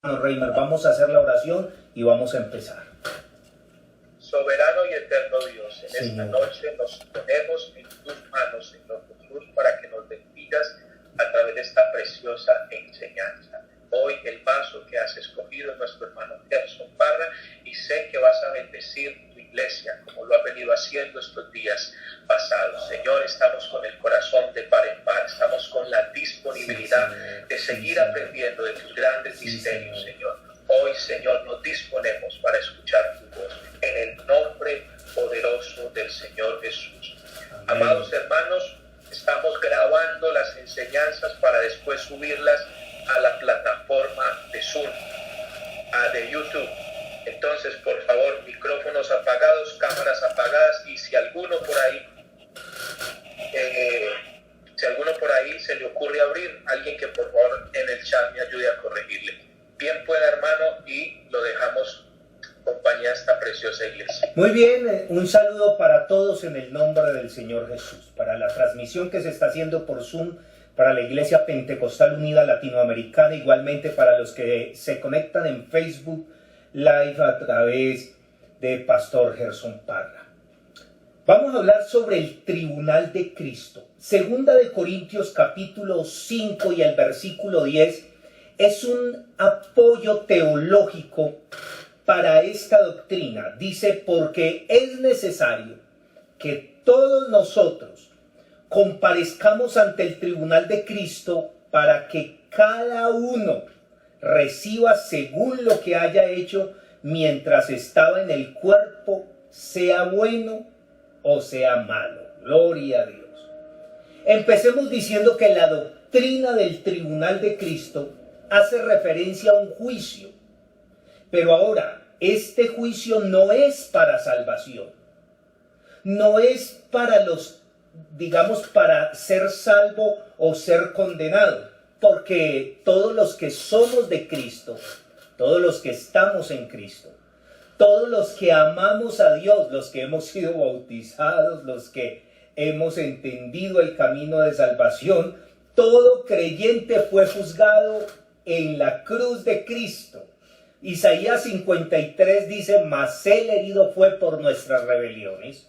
Reimer, vamos a hacer la oración y vamos a empezar. Soberano y eterno Dios, en esta noche nos ponemos en tus manos, Señor Jesús, para que nos bendigas a través de esta preciosa enseñanza. Hoy el vaso que has escogido es nuestro hermano Gerson Parra, y sé que vas a bendecir tu iglesia como lo has venido haciendo estos días pasados. Señor, estamos con el corazón de par en par, estamos con la disponibilidad de seguir aprendiendo de tus grandes misterios, Señor. Hoy, Señor, nos disponemos para escuchar tu voz en el nombre poderoso del Señor Jesús. Amén. Amados hermanos, estamos grabando las enseñanzas para después subirlas a la plataforma de Zoom, de YouTube. Entonces, por favor, micrófonos apagados, cámaras apagadas, y si alguno por ahí se le ocurre abrir, alguien que por favor en el chat me ayude a corregirle. Bien pueda, hermano, y lo dejamos compañía a esta preciosa iglesia. Muy bien, un saludo para todos en el nombre del Señor Jesús. Para la transmisión que se está haciendo por Zoom, para la Iglesia Pentecostal Unida Latinoamericana, igualmente para los que se conectan en Facebook Live a través de Pastor Gerson Parra. Vamos a hablar sobre el tribunal de Cristo. Segunda de Corintios capítulo 5 y el versículo 10 es un apoyo teológico para esta doctrina. Dice, porque es necesario que todos nosotros comparezcamos ante el tribunal de Cristo para que cada uno reciba según lo que haya hecho mientras estaba en el cuerpo, sea bueno o sea malo. Gloria a Dios. Empecemos diciendo que la doctrina del tribunal de Cristo hace referencia a un juicio. Pero ahora, este juicio no es para salvación. No es para para ser salvo o ser condenado. Porque todos los que somos de Cristo, todos los que estamos en Cristo, todos los que amamos a Dios, los que hemos sido bautizados, los que hemos entendido el camino de salvación, todo creyente fue juzgado en la cruz de Cristo. Isaías 53 dice, mas él herido fue por nuestras rebeliones,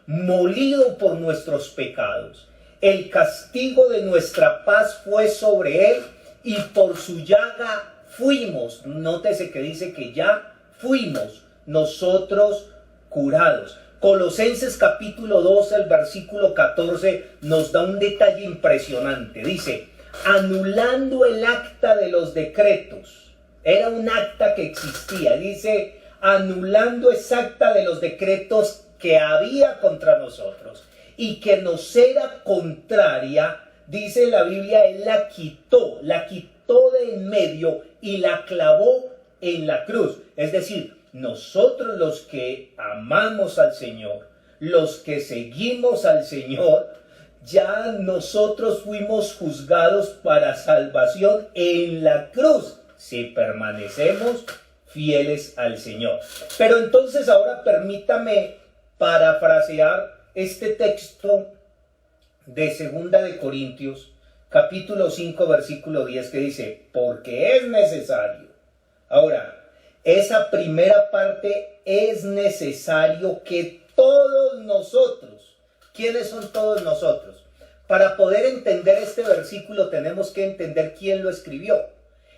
molido por nuestros pecados. El castigo de nuestra paz fue sobre él, y por su llaga fuimos. Nótese que dice que ya fuimos nosotros curados. Colosenses capítulo 2, el versículo 14 nos da un detalle impresionante. Dice, anulando el acta de los decretos. Era un acta que existía. Dice, anulando esa acta de los decretos que había contra nosotros y que nos era contraria, dice la Biblia, él la quitó de en medio y la clavó en la cruz. Es decir, nosotros los que amamos al Señor, los que seguimos al Señor, ya nosotros fuimos juzgados para salvación en la cruz, si permanecemos fieles al Señor. Pero entonces ahora permítame parafrasear este texto de Segunda de Corintios, capítulo 5, versículo 10, que dice, porque es necesario. Ahora, esa primera parte, es necesario que todos nosotros, ¿quiénes son todos nosotros? Para poder entender este versículo tenemos que entender quién lo escribió.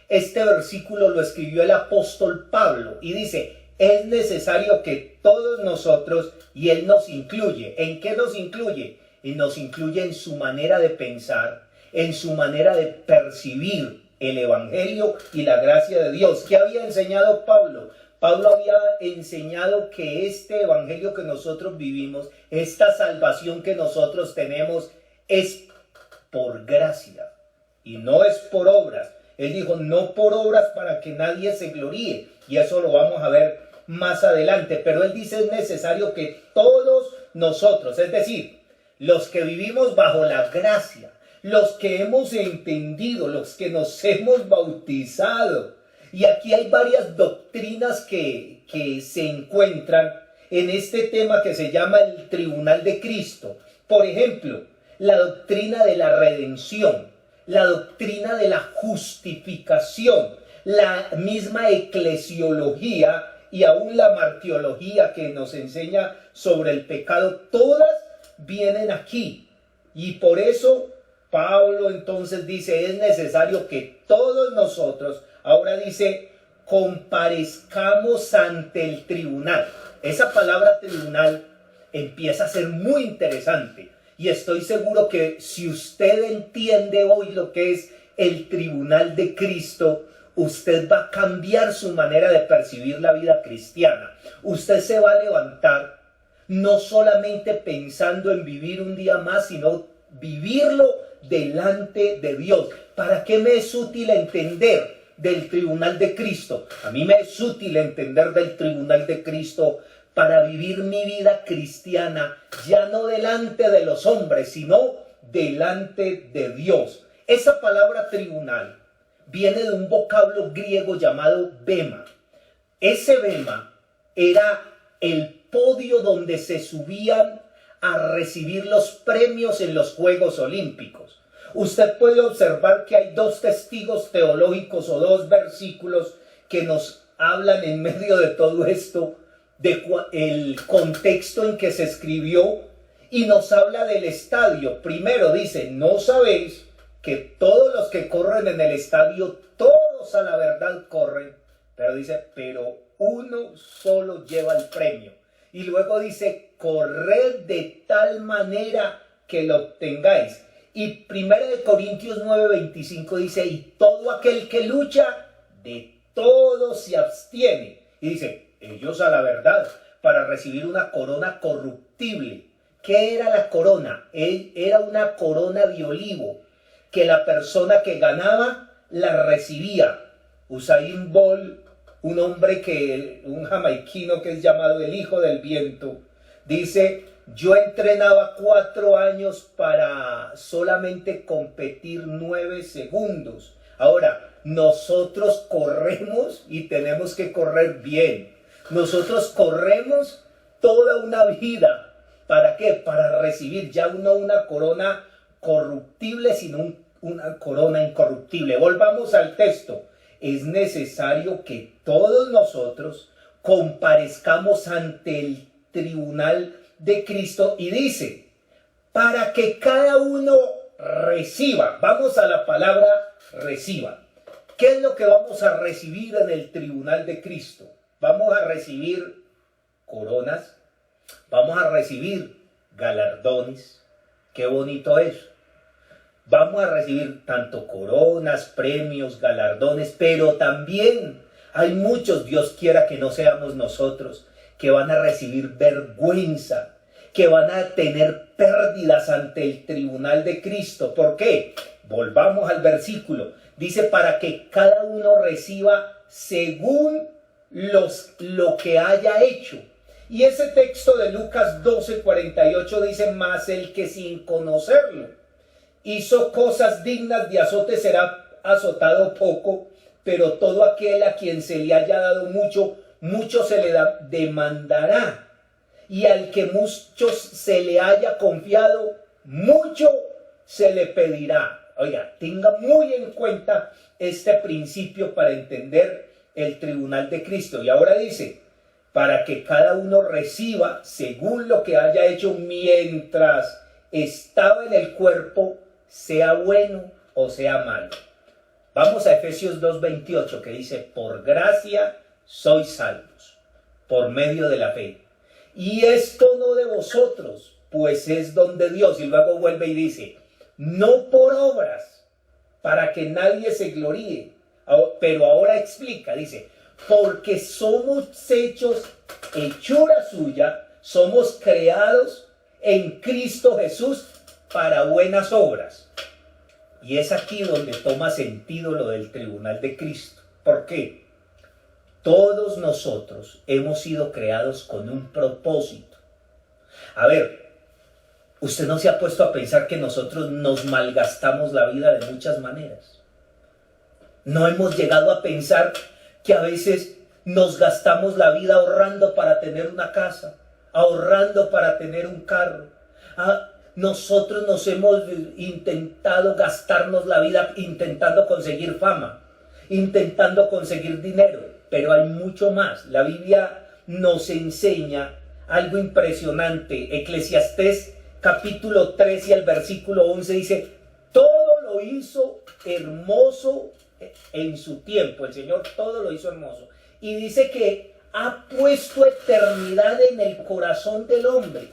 Este versículo lo escribió el apóstol Pablo y dice, es necesario que todos nosotros, y él nos incluye. ¿En qué nos incluye? Y nos incluye en su manera de pensar, en su manera de percibir el evangelio y la gracia de Dios. ¿Qué había enseñado Pablo? Pablo había enseñado que este evangelio que nosotros vivimos, esta salvación que nosotros tenemos, es por gracia y no es por obras. Él dijo, no por obras para que nadie se gloríe, y eso lo vamos a ver más adelante, pero él dice, es necesario que todos nosotros, es decir, los que vivimos bajo la gracia, los que hemos entendido, los que nos hemos bautizado, y aquí hay varias doctrinas que se encuentran en este tema que se llama el tribunal de Cristo. Por ejemplo, la doctrina de la redención, la doctrina de la justificación, la misma eclesiología y aún la martiología que nos enseña sobre el pecado, todas vienen aquí. Y por eso Pablo entonces dice, es necesario que todos nosotros, ahora dice, comparezcamos ante el tribunal. Esa palabra tribunal empieza a ser muy interesante. Y estoy seguro que si usted entiende hoy lo que es el tribunal de Cristo, usted va a cambiar su manera de percibir la vida cristiana. Usted se va a levantar no solamente pensando en vivir un día más, sino vivirlo delante de Dios. ¿Para qué me es útil entender del tribunal de Cristo? A mí me es útil entender del tribunal de Cristo para vivir mi vida cristiana, ya no delante de los hombres, sino delante de Dios. Esa palabra tribunal viene de un vocablo griego llamado bema. Ese bema era el podio donde se subían a recibir los premios en los Juegos Olímpicos. Usted puede observar que hay dos testigos teológicos o dos versículos que nos hablan en medio de todo esto, el contexto en que se escribió, y nos habla del estadio. Primero dice, ¿no sabéis que todos los que corren en el estadio, todos a la verdad corren? Pero dice, pero uno solo lleva el premio. Y luego dice, corred de tal manera que lo obtengáis. Y 1 Corintios 9:25 dice, y todo aquel que lucha, de todo se abstiene. Y dice, ellos a la verdad, para recibir una corona corruptible. ¿Qué era la corona? Era una corona de olivo, que la persona que ganaba la recibía. Usain Bolt, un jamaiquino que es llamado el hijo del viento, dice, yo entrenaba 4 años para solamente competir 9 segundos. Ahora, nosotros corremos y tenemos que correr bien. Nosotros corremos toda una vida. ¿Para qué? Para recibir ya no una corona corruptible, sino una corona incorruptible. Volvamos al texto. Es necesario que todos nosotros comparezcamos ante el tribunal de Cristo, y dice, para que cada uno reciba. Vamos a la palabra reciba. ¿Qué es lo que vamos a recibir en el tribunal de Cristo? Vamos a recibir coronas, vamos a recibir galardones. Qué bonito es. Vamos a recibir tanto coronas, premios, galardones, pero también hay muchos, Dios quiera que no seamos nosotros, que van a recibir vergüenza, que van a tener pérdidas ante el tribunal de Cristo. ¿Por qué? Volvamos al versículo. Dice, para que cada uno reciba según lo que haya hecho. Y ese texto de Lucas 12:48 dice, mas el que sin conocerlo hizo cosas dignas de azote será azotado poco, pero todo aquel a quien se le haya dado mucho, mucho se le demandará. Y al que mucho se le haya confiado, mucho se le pedirá. Oiga, tenga muy en cuenta este principio para entender el tribunal de Cristo. Y ahora dice, para que cada uno reciba según lo que haya hecho mientras estaba en el cuerpo, sea bueno o sea malo. Vamos a Efesios 2:28, que dice, por gracia sois salvos, por medio de la fe. Y esto no de vosotros, pues es don de Dios. Y luego vuelve y dice, no por obras, para que nadie se gloríe. Pero ahora explica, dice, porque somos hechos hechura suya, somos creados en Cristo Jesús para buenas obras. Y es aquí donde toma sentido lo del tribunal de Cristo. ¿Por qué? Todos nosotros hemos sido creados con un propósito. A ver, usted no se ha puesto a pensar que nosotros nos malgastamos la vida de muchas maneras. No hemos llegado a pensar que a veces nos gastamos la vida ahorrando para tener una casa, ahorrando para tener un carro. Nosotros nos hemos intentado gastarnos la vida intentando conseguir fama. intentando conseguir dinero, pero hay mucho más. La Biblia nos enseña algo impresionante. Eclesiastés capítulo 3 y el versículo 11 dice: todo lo hizo hermoso en su tiempo. El Señor todo lo hizo hermoso. Y dice que ha puesto eternidad en el corazón del hombre,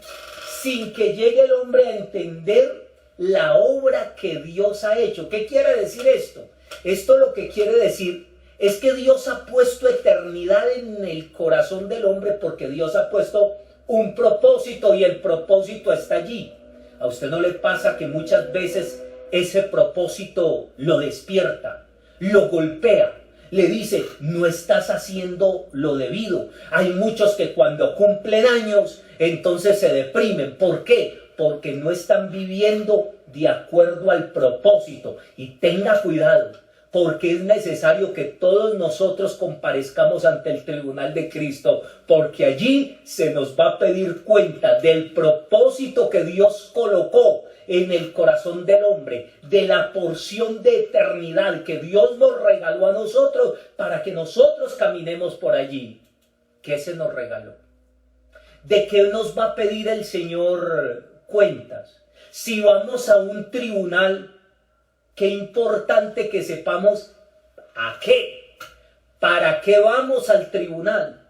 sin que llegue el hombre a entender la obra que Dios ha hecho. ¿Qué quiere decir esto? Esto lo que quiere decir es que Dios ha puesto eternidad en el corazón del hombre, porque Dios ha puesto un propósito y el propósito está allí. ¿A usted no le pasa que muchas veces ese propósito lo despierta, lo golpea, le dice: no estás haciendo lo debido? Hay muchos que cuando cumplen años entonces se deprimen. ¿Por qué? Porque no están viviendo de acuerdo al propósito. Y tenga cuidado, porque es necesario que todos nosotros comparezcamos ante el tribunal de Cristo, porque allí se nos va a pedir cuenta del propósito que Dios colocó en el corazón del hombre, de la porción de eternidad que Dios nos regaló a nosotros para que nosotros caminemos por allí. ¿Qué se nos regaló? ¿De qué nos va a pedir el Señor cuentas? Si vamos a un tribunal, qué importante que sepamos a qué, para qué vamos al tribunal,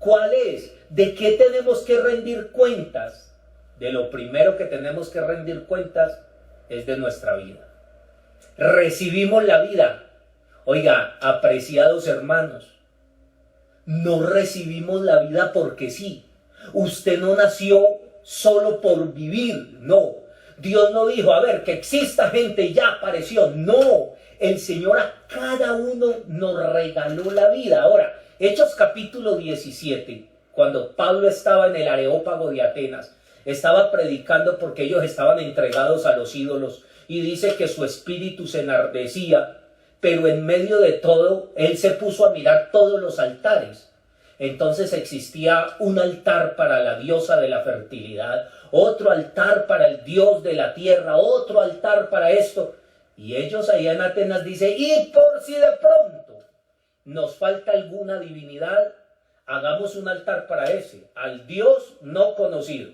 cuál es, de qué tenemos que rendir cuentas. De lo primero que tenemos que rendir cuentas es de nuestra vida. Recibimos la vida. Oiga, apreciados hermanos, no recibimos la vida porque sí. Usted no nació solo por vivir, no. Dios no dijo: a ver, que exista gente y ya apareció. No, el Señor a cada uno nos regaló la vida. Ahora, Hechos capítulo 17, cuando Pablo estaba en el Areópago de Atenas, estaba predicando porque ellos estaban entregados a los ídolos, y dice que su espíritu se enardecía, pero en medio de todo, él se puso a mirar todos los altares. Entonces existía un altar para la diosa de la fertilidad, otro altar para el dios de la tierra, otro altar para esto. Y ellos allá en Atenas dice: y por si de pronto nos falta alguna divinidad, hagamos un altar para ese, al dios no conocido.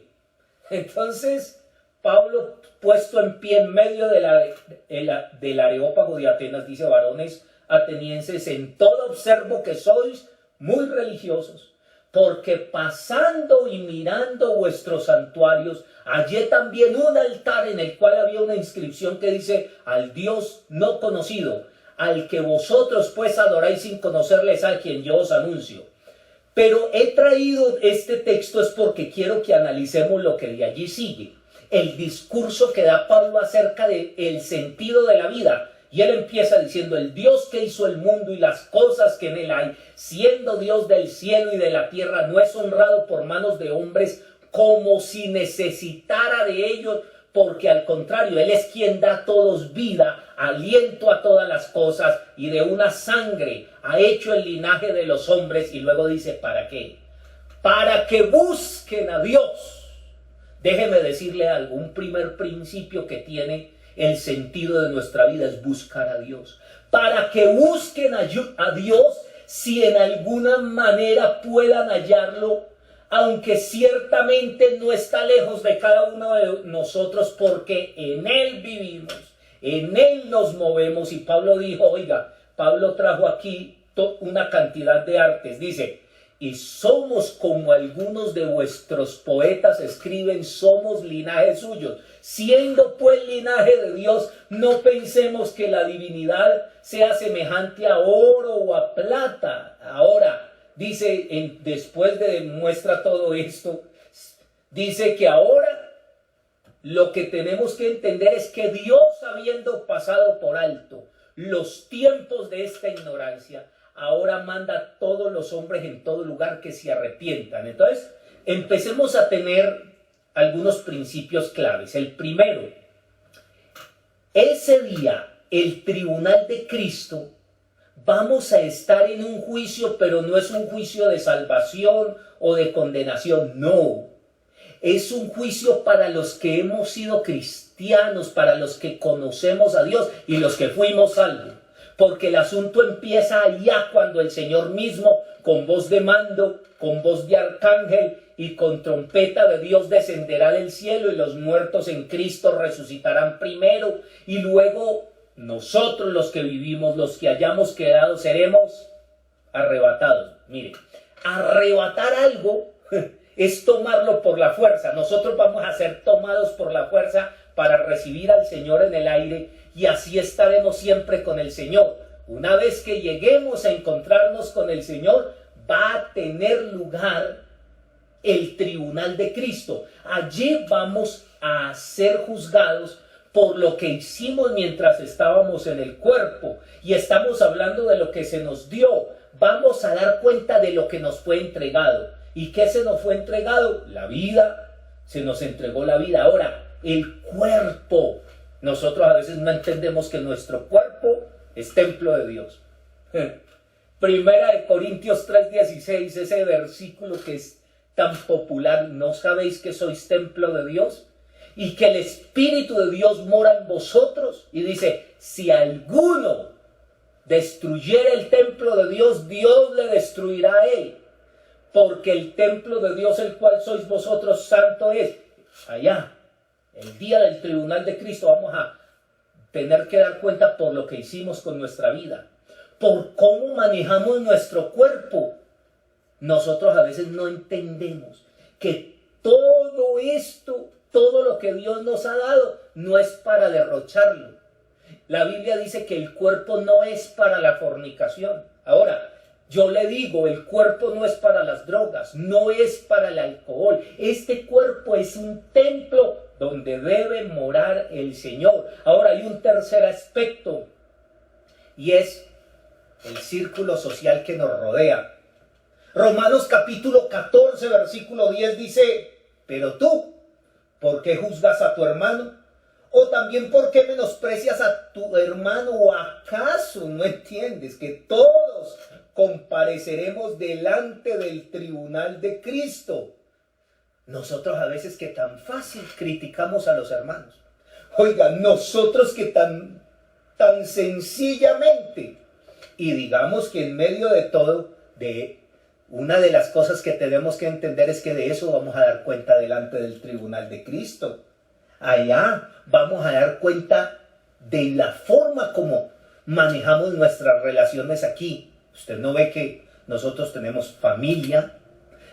Entonces Pablo, puesto en pie en medio del Areópago de Atenas, dice: varones atenienses, en todo observo que sois muy religiosos, porque pasando y mirando vuestros santuarios, hallé también un altar en el cual había una inscripción que dice: al Dios no conocido, al que vosotros pues adoráis sin conocerles, a quien yo os anuncio. Pero he traído este texto es porque quiero que analicemos lo que de allí sigue, el discurso que da Pablo acerca del sentido de la vida. Y él empieza diciendo: el Dios que hizo el mundo y las cosas que en él hay, siendo Dios del cielo y de la tierra, no es honrado por manos de hombres como si necesitara de ellos, porque al contrario, él es quien da a todos vida, aliento a todas las cosas, y de una sangre ha hecho el linaje de los hombres. Y luego dice: ¿para qué? Para que busquen a Dios. Déjeme decirle algo: un primer principio que tiene el sentido de nuestra vida es buscar a Dios. Para que busquen a Dios, si en alguna manera puedan hallarlo, aunque ciertamente no está lejos de cada uno de nosotros, porque en Él vivimos, en Él nos movemos. Y Pablo dijo, oiga, Pablo trajo aquí una cantidad de artes, dice: y somos como algunos de vuestros poetas escriben, somos linaje suyo. Siendo pues linaje de Dios, no pensemos que la divinidad sea semejante a oro o a plata. Ahora, dice, después de muestra todo esto, dice que ahora lo que tenemos que entender es que Dios, habiendo pasado por alto los tiempos de esta ignorancia, ahora manda a todos los hombres en todo lugar que se arrepientan. Entonces, empecemos a tener algunos principios claves. El primero: ese día, el tribunal de Cristo, vamos a estar en un juicio, pero no es un juicio de salvación o de condenación, no. Es un juicio para los que hemos sido cristianos, para los que conocemos a Dios y los que fuimos salvos. porque el asunto empieza allá cuando el Señor mismo, con voz de mando, con voz de arcángel y con trompeta de Dios, descenderá del cielo, y los muertos en Cristo resucitarán primero, y luego nosotros, los que vivimos, los que hayamos quedado, seremos arrebatados. Mire, arrebatar algo es tomarlo por la fuerza. Nosotros vamos a ser tomados por la fuerza para recibir al Señor en el aire, y así estaremos siempre con el Señor. Una vez que lleguemos a encontrarnos con el Señor, va a tener lugar el tribunal de Cristo. Allí vamos a ser juzgados por lo que hicimos mientras estábamos en el cuerpo, y estamos hablando de lo que se nos dio. Vamos a dar cuenta de lo que nos fue entregado. ¿Y qué se nos fue entregado? La vida. Se nos entregó la vida. Ahora, el cuerpo. Nosotros a veces no entendemos que nuestro cuerpo es templo de Dios. Primera de Corintios 3:16, ese versículo que es tan popular. ¿No sabéis que sois templo de Dios? Y que el Espíritu de Dios mora en vosotros. Y dice, si alguno destruyera el templo de Dios, Dios le destruirá a él. Porque el templo de Dios, el cual sois vosotros, santo es. Allá, el día del tribunal de Cristo, vamos a tener que dar cuenta por lo que hicimos con nuestra vida, por cómo manejamos nuestro cuerpo. Nosotros a veces no entendemos que todo esto, todo lo que Dios nos ha dado, no es para derrocharlo. La Biblia dice que el cuerpo no es para la fornicación. Ahora, yo le digo, el cuerpo no es para las drogas, no es para el alcohol. Este cuerpo es un templo donde debe morar el Señor. Ahora, hay un tercer aspecto, y es el círculo social que nos rodea. Romanos capítulo 14, versículo 10 dice, pero tú, ¿por qué juzgas a tu hermano? O también, ¿por qué menosprecias a tu hermano? ¿O acaso no entiendes que todos compareceremos delante del tribunal de Cristo? Nosotros a veces que tan fácil criticamos a los hermanos. Oigan, nosotros que tan sencillamente, y digamos que en medio de todo, una de las cosas que tenemos que entender es que de eso vamos a dar cuenta delante del tribunal de Cristo. Allá vamos a dar cuenta de la forma como manejamos nuestras relaciones aquí. Usted no ve que nosotros tenemos familia,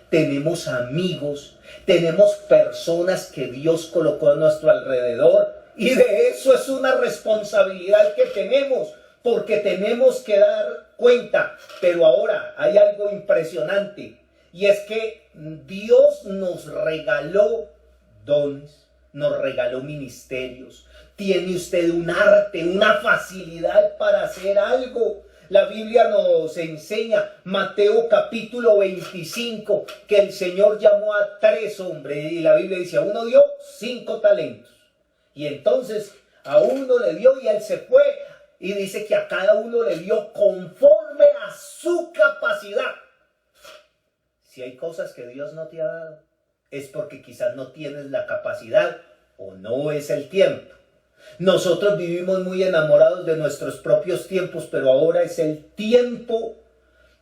tenemos amigos, tenemos personas que Dios colocó a nuestro alrededor, y de eso es una responsabilidad que tenemos, porque tenemos que dar cuenta. Pero ahora hay algo impresionante, y es que Dios nos regaló dones, nos regaló ministerios. Tiene usted un arte, una facilidad para hacer algo. La Biblia nos enseña, Mateo capítulo 25, que el Señor llamó a 3 hombres, y la Biblia dice, a uno dio 5 talentos. Y entonces a uno le dio y él se fue, y dice que a cada uno le dio conforme a su capacidad. Si hay cosas que Dios no te ha dado, es porque quizás no tienes la capacidad o no es el tiempo. Nosotros vivimos muy enamorados de nuestros propios tiempos, pero ahora es el tiempo.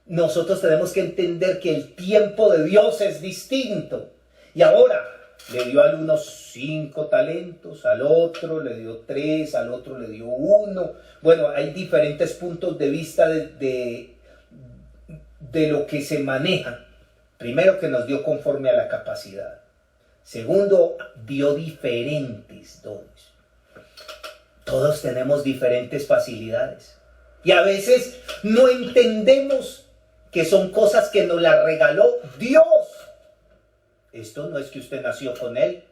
Nosotros tenemos que entender que el tiempo de Dios es distinto. Y ahora le dio a unos 5 talentos, al otro le dio 3, al otro le dio 1. Bueno, hay diferentes puntos de vista de lo que se maneja. Primero, que nos dio conforme a la capacidad. Segundo, dio diferentes dones. Todos tenemos diferentes facilidades. Y a veces no entendemos que son cosas que nos las regaló Dios. Esto no es que usted nació con él.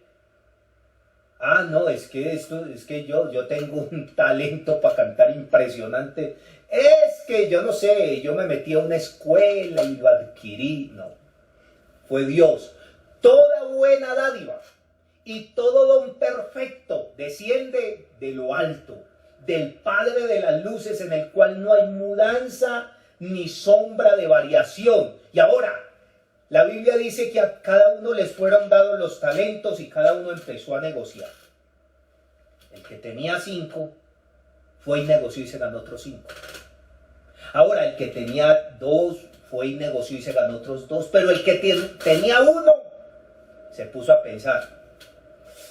Ah, no, es que yo tengo un talento para cantar impresionante. Es que yo no sé, yo me metí a una escuela y lo adquirí. No, fue Dios. Toda buena dádiva y todo don perfecto desciende de lo alto, del Padre de las luces, en el cual no hay mudanza ni sombra de variación. Y ahora, la Biblia dice que a cada uno les fueron dados los talentos y cada uno empezó a negociar. El que tenía 5 fue y negoció y se ganó otros 5. Ahora, el que tenía 2 fue y negoció y se ganó otros 2, pero el que tenía 1 se puso a pensar,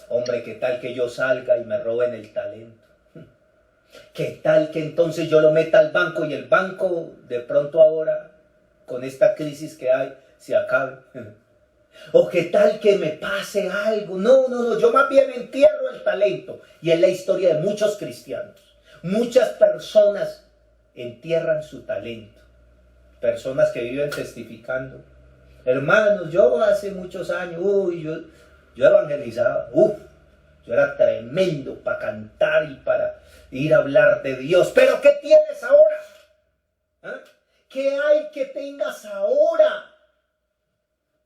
hombre, ¿qué tal que yo salga y me roben el talento? ¿Qué tal que entonces yo lo meta al banco y el banco de pronto ahora, con esta crisis que hay, se acabe? ¿O qué tal que me pase algo? No, yo más bien entierro el talento. Y es la historia de muchos cristianos. Muchas personas entierran su talento. Personas que viven testificando. Hermanos, yo hace muchos años, yo evangelizaba, yo era tremendo para cantar y para ir a hablar de Dios. Pero ¿qué tienes ahora? ¿Ah? ¿Qué hay que tengas ahora?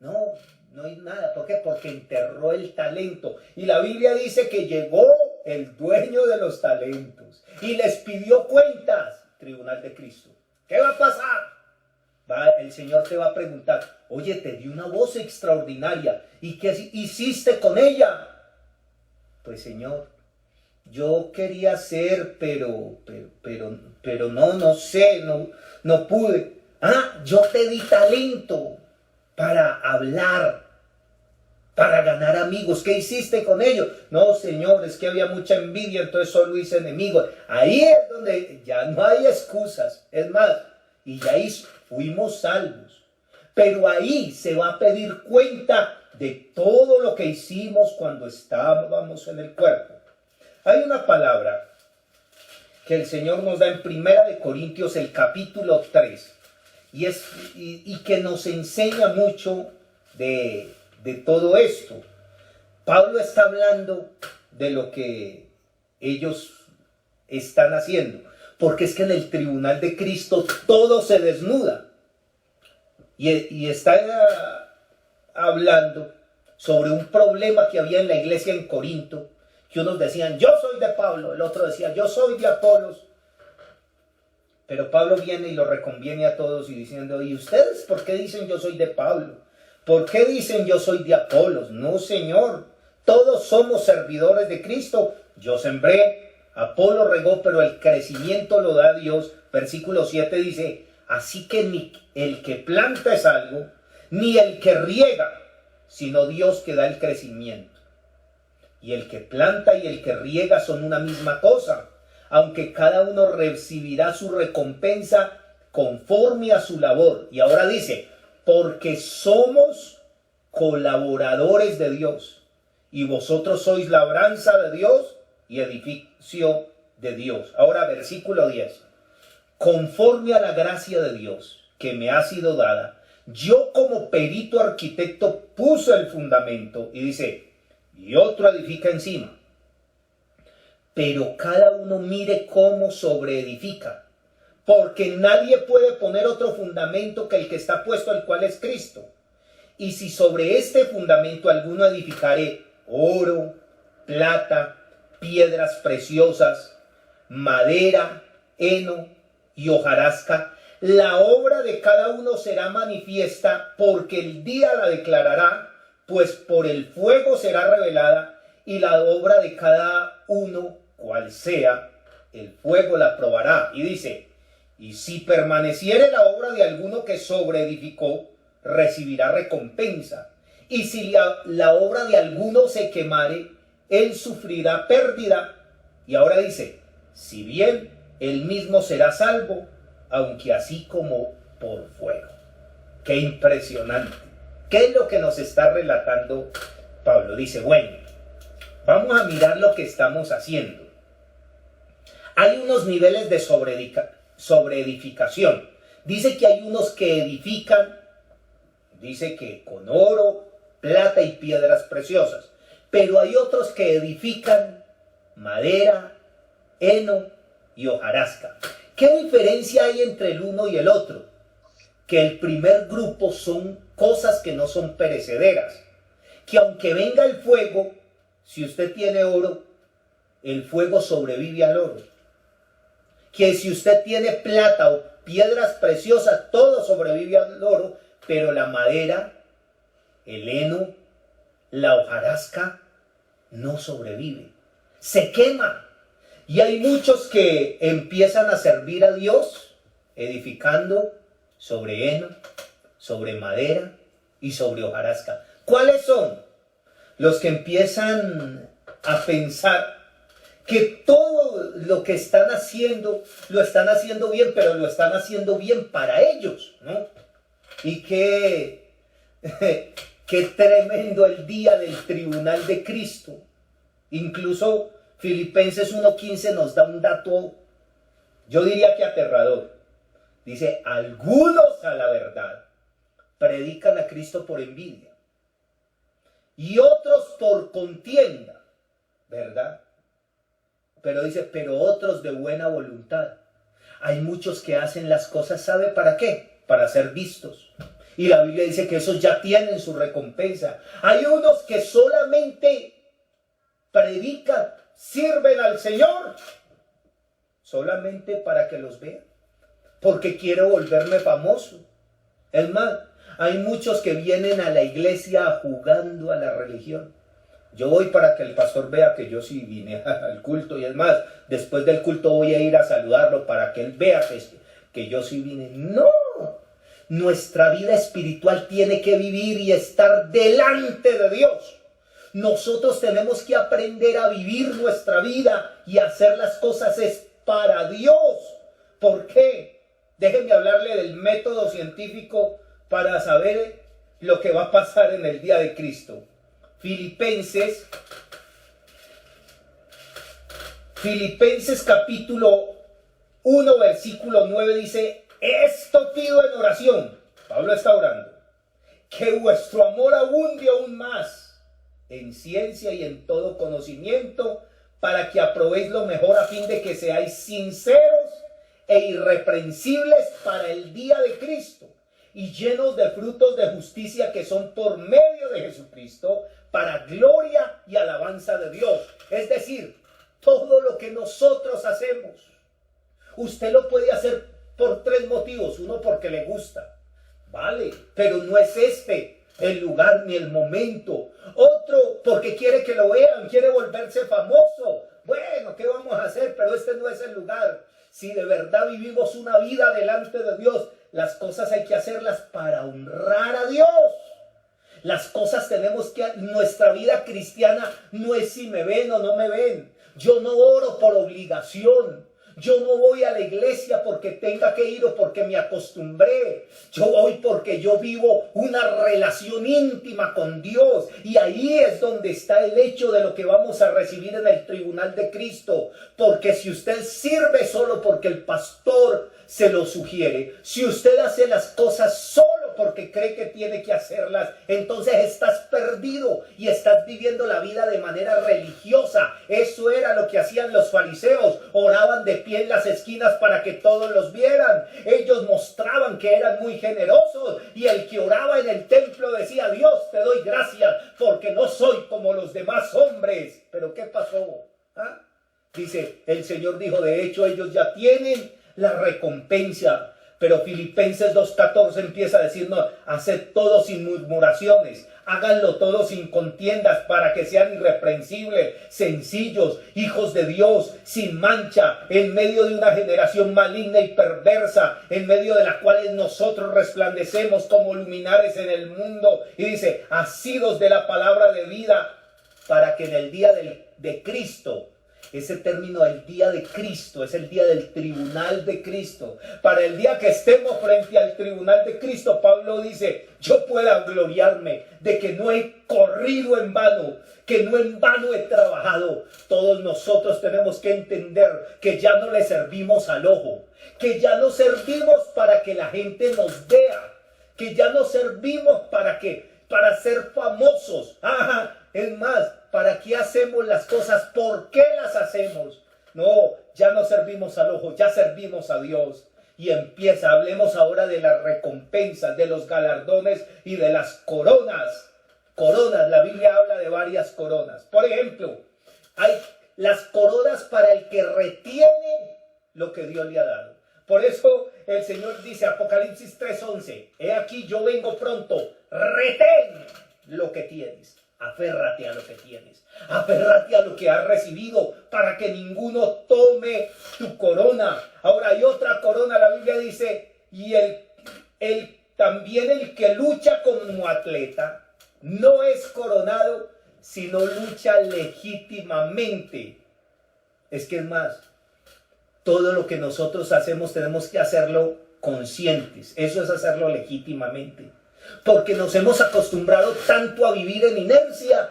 No hay nada. ¿Por qué? Porque enterró el talento. Y la Biblia dice que llegó el dueño de los talentos y les pidió cuentas. Tribunal de Cristo. ¿Qué va a pasar? El Señor te va a preguntar, oye, te di una voz extraordinaria. ¿Y qué hiciste con ella? Pues Señor, yo quería hacer, pero no sé, no pude. Yo te di talento para hablar, para ganar amigos. ¿Qué hiciste con ellos? No, Señor, es que había mucha envidia, entonces solo hice enemigos. Ahí es donde ya no hay excusas. Es más, y ya fuimos salvos. Pero ahí se va a pedir cuenta de todo lo que hicimos cuando estábamos en el cuerpo. Hay una palabra que el Señor nos da en 1 Corintios, el capítulo 3, y que nos enseña mucho de todo esto. Pablo está hablando de lo que ellos están haciendo, porque es que en el tribunal de Cristo todo se desnuda. Y está hablando sobre un problema que había en la iglesia en Corinto, que unos decían, yo soy de Pablo, el otro decía, yo soy de Apolos. Pero Pablo viene y lo reconviene a todos y diciendo, ¿y ustedes por qué dicen yo soy de Pablo? ¿Por qué dicen yo soy de Apolos? No, Señor, todos somos servidores de Cristo. Yo sembré, Apolo regó, pero el crecimiento lo da Dios. Versículo 7 dice, así que ni el que planta es algo, ni el que riega, sino Dios que da el crecimiento. Y el que planta y el que riega son una misma cosa, aunque cada uno recibirá su recompensa conforme a su labor. Y ahora dice, porque somos colaboradores de Dios, y vosotros sois labranza de Dios y edificio de Dios. Ahora versículo 10. Conforme a la gracia de Dios que me ha sido dada, yo como perito arquitecto puse el fundamento, y dice, y otro edifica encima. Pero cada uno mire cómo sobreedifica, porque nadie puede poner otro fundamento que el que está puesto, el cual es Cristo. Y si sobre este fundamento alguno edificare oro, plata, piedras preciosas, madera, heno y hojarasca, la obra de cada uno será manifiesta, porque el día la declarará, pues por el fuego será revelada, y la obra de cada uno, cual sea, el fuego la probará. Y dice, y si permaneciere la obra de alguno que sobreedificó, recibirá recompensa. Y si la obra de alguno se quemare, él sufrirá pérdida. Y ahora dice, si bien él mismo será salvo, aunque así como por fuego. Qué impresionante. ¿Qué es lo que nos está relatando Pablo? Dice, bueno, vamos a mirar lo que estamos haciendo. Hay unos niveles de sobreedificación. Dice que hay unos que edifican, dice que con oro, plata y piedras preciosas. Pero hay otros que edifican madera, heno y hojarasca. ¿Qué diferencia hay entre el uno y el otro? Que el primer grupo son cosas que no son perecederas. Que aunque venga el fuego, si usted tiene oro, el fuego sobrevive al oro. Que si usted tiene plata o piedras preciosas, todo sobrevive al oro, pero la madera, el heno, la hojarasca no sobrevive. Se quema. Y hay muchos que empiezan a servir a Dios edificando sobre heno, sobre madera y sobre hojarasca. ¿Cuáles son? Los que empiezan a pensar que todo lo que están haciendo, lo están haciendo bien, pero lo están haciendo bien para ellos, ¿no? Y qué tremendo el día del tribunal de Cristo. Incluso Filipenses 1:15 nos da un dato, yo diría que aterrador. Dice, algunos a la verdad predican a Cristo por envidia y otros por contienda, ¿verdad? Pero dice, pero otros de buena voluntad. Hay muchos que hacen las cosas, ¿sabe para qué? Para ser vistos. Y la Biblia dice que esos ya tienen su recompensa. Hay unos que solamente predican, sirven al Señor, solamente para que los vean, porque quiero volverme famoso. Es más, hay muchos que vienen a la iglesia jugando a la religión. Yo voy para que el pastor vea que yo sí vine al culto, y es más, después del culto voy a ir a saludarlo para que él vea que yo sí vine. No, nuestra vida espiritual tiene que vivir y estar delante de Dios. Nosotros tenemos que aprender a vivir nuestra vida y hacer las cosas es para Dios. ¿Por qué? Déjenme hablarle del método científico para saber lo que va a pasar en el día de Cristo. Filipenses capítulo 1 versículo 9 dice, esto pido en oración, Pablo está orando, que vuestro amor abunde aún más en ciencia y en todo conocimiento, para que aprobéis lo mejor a fin de que seáis sinceros e irreprensibles para el día de Cristo, y llenos de frutos de justicia que son por medio de Jesucristo, para gloria y alabanza de Dios. Es decir, todo lo que nosotros hacemos, usted lo puede hacer por 3 motivos. Uno, porque le gusta, vale, pero no es este el lugar ni el momento. Otro, porque quiere que lo vean, quiere volverse famoso. Bueno, ¿qué vamos a hacer? Pero este no es el lugar. Si de verdad vivimos una vida delante de Dios, las cosas hay que hacerlas para honrar a Dios. Las cosas tenemos que, nuestra vida cristiana no es si me ven o no me ven. Yo no oro por obligación. Yo no voy a la iglesia porque tenga que ir o porque me acostumbré. Yo voy porque yo vivo una relación íntima con Dios. Y ahí es donde está el hecho de lo que vamos a recibir en el tribunal de Cristo. Porque si usted sirve solo porque el pastor se lo sugiere, si usted hace las cosas solo porque cree que tiene que hacerlas, entonces estás perdido y estás viviendo la vida de manera religiosa. Eso era lo que hacían los fariseos. Oraban de pie en las esquinas para que todos los vieran. Ellos mostraban que eran muy generosos, y el que oraba en el templo decía, Dios, te doy gracias porque no soy como los demás hombres. Pero ¿qué pasó? Dice, el Señor dijo, de hecho ellos ya tienen la recompensa. Pero Filipenses 2:14 empieza a decir, no, haced todo sin murmuraciones, háganlo todo sin contiendas, para que sean irreprensibles, sencillos, hijos de Dios, sin mancha, en medio de una generación maligna y perversa, en medio de la cual nosotros resplandecemos como luminares en el mundo. Y dice, asidos de la palabra de vida, para que en el día de Cristo, ese término del día de Cristo es el día del tribunal de Cristo. Para el día que estemos frente al tribunal de Cristo, Pablo dice, yo pueda gloriarme de que no he corrido en vano, que no en vano he trabajado. Todos nosotros tenemos que entender que ya no le servimos al ojo, que ya no servimos para que la gente nos vea, que ya no servimos para ser famosos. Es más, ¿para qué hacemos las cosas? ¿Por qué las hacemos? No, ya no servimos al ojo, ya servimos a Dios. Y hablemos ahora de las recompensas, de los galardones y de las coronas. Coronas, la Biblia habla de varias coronas. Por ejemplo, hay las coronas para el que retiene lo que Dios le ha dado. Por eso el Señor dice, Apocalipsis 3:11, he aquí yo vengo pronto, retén lo que tienes. Aférrate a lo que tienes, aférrate a lo que has recibido para que ninguno tome tu corona. Ahora hay otra corona, la Biblia dice, y también el que lucha como atleta no es coronado, sino lucha legítimamente. Es que es más, todo lo que nosotros hacemos tenemos que hacerlo conscientes. Eso es hacerlo legítimamente. Porque nos hemos acostumbrado tanto a vivir en inercia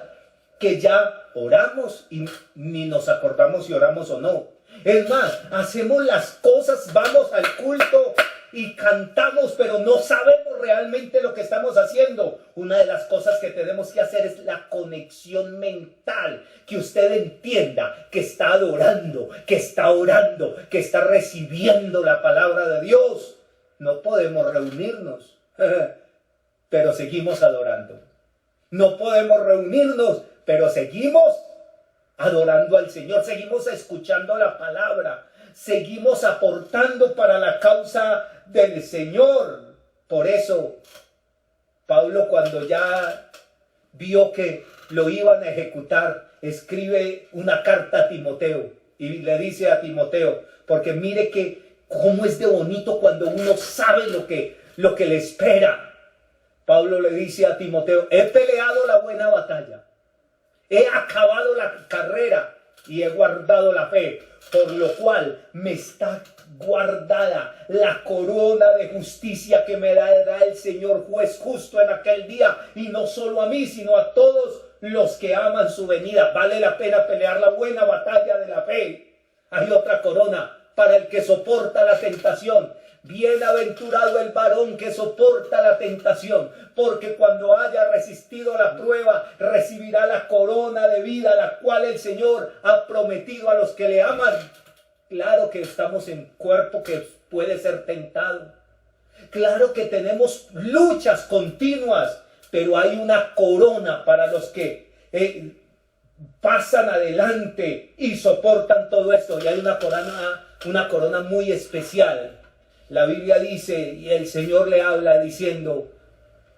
que ya oramos y ni nos acordamos si oramos o no. Es más, hacemos las cosas, vamos al culto y cantamos, pero no sabemos realmente lo que estamos haciendo. Una de las cosas que tenemos que hacer es la conexión mental, que usted entienda que está adorando, que está orando, que está recibiendo la palabra de Dios. No podemos reunirnos, pero seguimos adorando. No podemos reunirnos, pero seguimos adorando al Señor, seguimos escuchando la palabra, seguimos aportando para la causa del Señor. Por eso, Pablo, cuando ya vio que lo iban a ejecutar, escribe una carta a Timoteo y le dice a Timoteo, porque mire que cómo es de bonito cuando uno sabe lo que le espera. Pablo le dice a Timoteo, he peleado la buena batalla, he acabado la carrera y he guardado la fe, por lo cual me está guardada la corona de justicia que me dará el Señor juez justo en aquel día, y no solo a mí, sino a todos los que aman su venida. Vale la pena pelear la buena batalla de la fe. Hay otra corona para el que soporta la tentación. Bienaventurado el varón que soporta la tentación, porque cuando haya resistido la prueba, recibirá la corona de vida, la cual el Señor ha prometido a los que le aman. Claro que estamos en cuerpo que puede ser tentado. Claro que tenemos luchas continuas, pero hay una corona para los que pasan adelante y soportan todo esto. Y hay una corona muy especial. La Biblia dice, y el Señor le habla diciendo,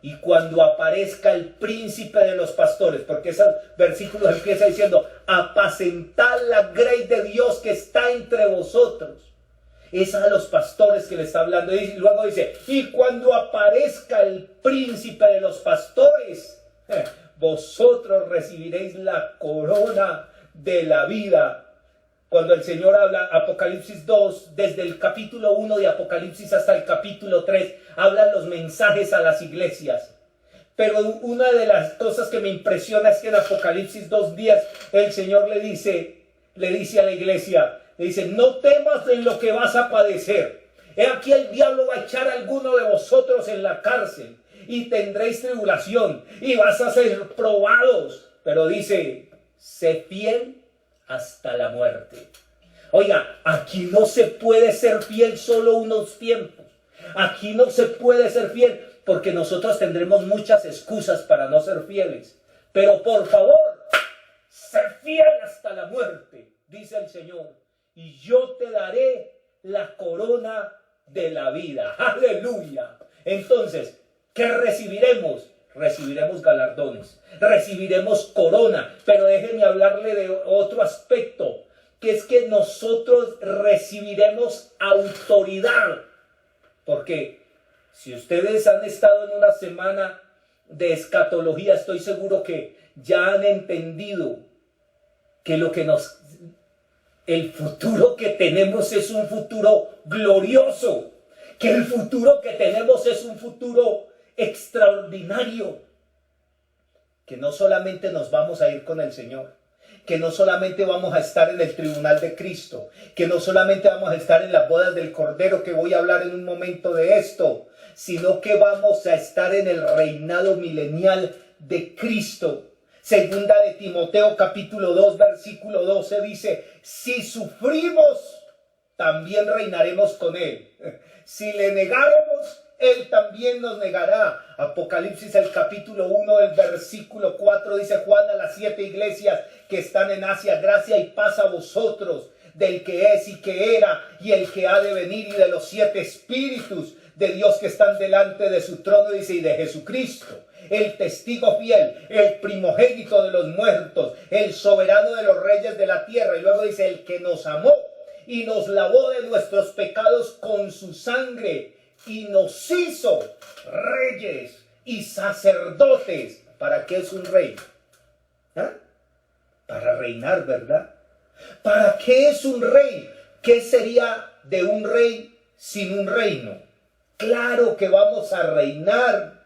y cuando aparezca el príncipe de los pastores, porque ese versículo empieza diciendo, apacentad la grey de Dios que está entre vosotros. Es a los pastores que le está hablando. Y luego dice, y cuando aparezca el príncipe de los pastores, vosotros recibiréis la corona de la vida. Cuando el Señor habla, Apocalipsis 2, desde el capítulo 1 de Apocalipsis hasta el capítulo 3, hablan los mensajes a las iglesias. Pero una de las cosas que me impresiona es que en Apocalipsis 2:10 el Señor le dice a la iglesia, le dice, no temas en lo que vas a padecer. He aquí el diablo va a echar a alguno de vosotros en la cárcel y tendréis tribulación y vas a ser probados. Pero dice, sé fiel hasta la muerte. Oiga, aquí no se puede ser fiel solo unos tiempos. Aquí no se puede ser fiel porque nosotros tendremos muchas excusas para no ser fieles. Pero por favor, sé fiel hasta la muerte, dice el Señor, y yo te daré la corona de la vida. Aleluya. Entonces, ¿qué recibiremos? Recibiremos galardones, recibiremos corona, pero déjenme hablarle de otro aspecto, que es que nosotros recibiremos autoridad, porque si ustedes han estado en una semana de escatología, estoy seguro que ya han entendido que el futuro que tenemos es un futuro glorioso, que el futuro que tenemos es un futuro extraordinario, que no solamente nos vamos a ir con el Señor, que no solamente vamos a estar en el tribunal de Cristo, que no solamente vamos a estar en las bodas del Cordero, que voy a hablar en un momento de esto, sino que vamos a estar en el reinado milenial de Cristo. Segunda de Timoteo capítulo 2 versículo 12 dice, si sufrimos, también reinaremos con él. Si le negáramos, él también nos negará. Apocalipsis el capítulo 1 el versículo 4 dice, Juan a las 7 iglesias que están en Asia, gracia y paz a vosotros, del que es y que era y el que ha de venir, y de los 7 espíritus, de Dios que están delante de su trono, dice, y de Jesucristo, el testigo fiel, el primogénito de los muertos, el soberano de los reyes de la tierra. Y luego dice, el que nos amó y nos lavó de nuestros pecados con su sangre y nos hizo reyes y sacerdotes. ¿Para qué es un rey? ¿Ah? Para reinar, ¿verdad? ¿Para qué es un rey? ¿Qué sería de un rey sin un reino? Claro que vamos a reinar.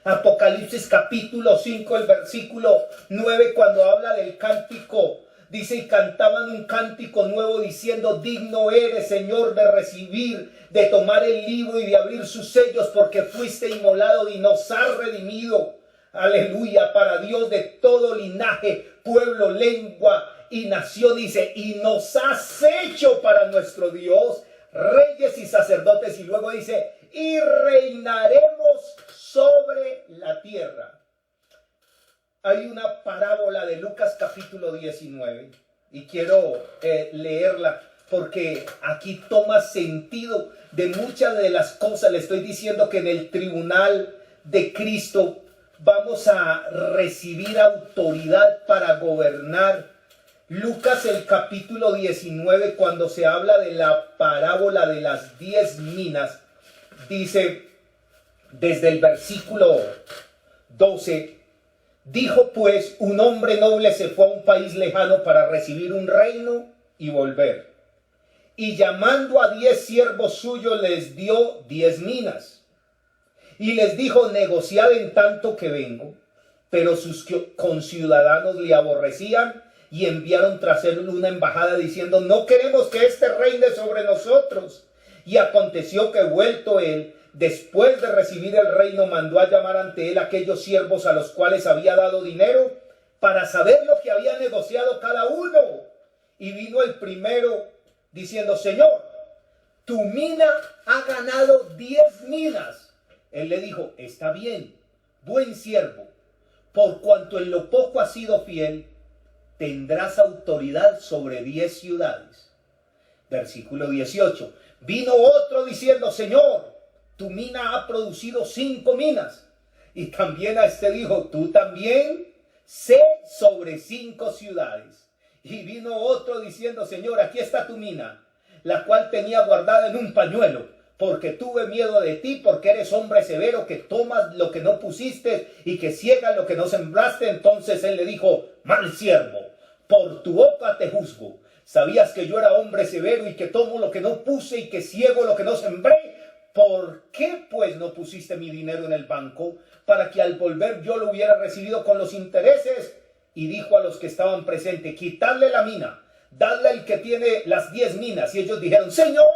Apocalipsis capítulo 5, el versículo 9, cuando habla del cántico, dice, y cantaban un cántico nuevo diciendo, digno eres, Señor, de recibir, de tomar el libro y de abrir sus sellos, porque fuiste inmolado y nos has redimido. Aleluya, para Dios de todo linaje, pueblo, lengua y nación, dice, y nos has hecho para nuestro Dios reyes y sacerdotes. Y luego dice, y reinaremos sobre la tierra. Hay una parábola de Lucas capítulo 19 y quiero leerla porque aquí toma sentido de muchas de las cosas. Le estoy diciendo que en el tribunal de Cristo vamos a recibir autoridad para gobernar. Lucas el capítulo 19, cuando se habla de la parábola de las 10 minas, dice desde el versículo 12, dijo pues, un hombre noble se fue a un país lejano para recibir un reino y volver. Y llamando a 10 siervos suyos les dio 10 minas. Y les dijo, negociad en tanto que vengo. Pero sus conciudadanos le aborrecían y enviaron tras él una embajada diciendo, no queremos que éste reine sobre nosotros. Y aconteció que vuelto él, después de recibir el reino, mandó a llamar ante él aquellos siervos a los cuales había dado dinero para saber lo que había negociado cada uno. Y vino el primero diciendo, Señor, tu mina ha ganado 10 minas. Él le dijo, está bien, buen siervo, por cuanto en lo poco has sido fiel, tendrás autoridad sobre 10 ciudades. Versículo 18. Vino otro diciendo, Señor, tu mina ha producido 5 minas. Y también a este dijo, tú también sé sobre 5 ciudades. Y vino otro diciendo, Señor, aquí está tu mina, la cual tenía guardada en un pañuelo, porque tuve miedo de ti, porque eres hombre severo, que tomas lo que no pusiste y que ciegas lo que no sembraste. Entonces él le dijo, mal siervo, por tu boca te juzgo. Sabías que yo era hombre severo y que tomo lo que no puse y que ciego lo que no sembré. ¿Por qué pues no pusiste mi dinero en el banco para que al volver yo lo hubiera recibido con los intereses? Y dijo a los que estaban presentes, quitadle la mina, dadle al que tiene las 10 minas. Y ellos dijeron, Señor,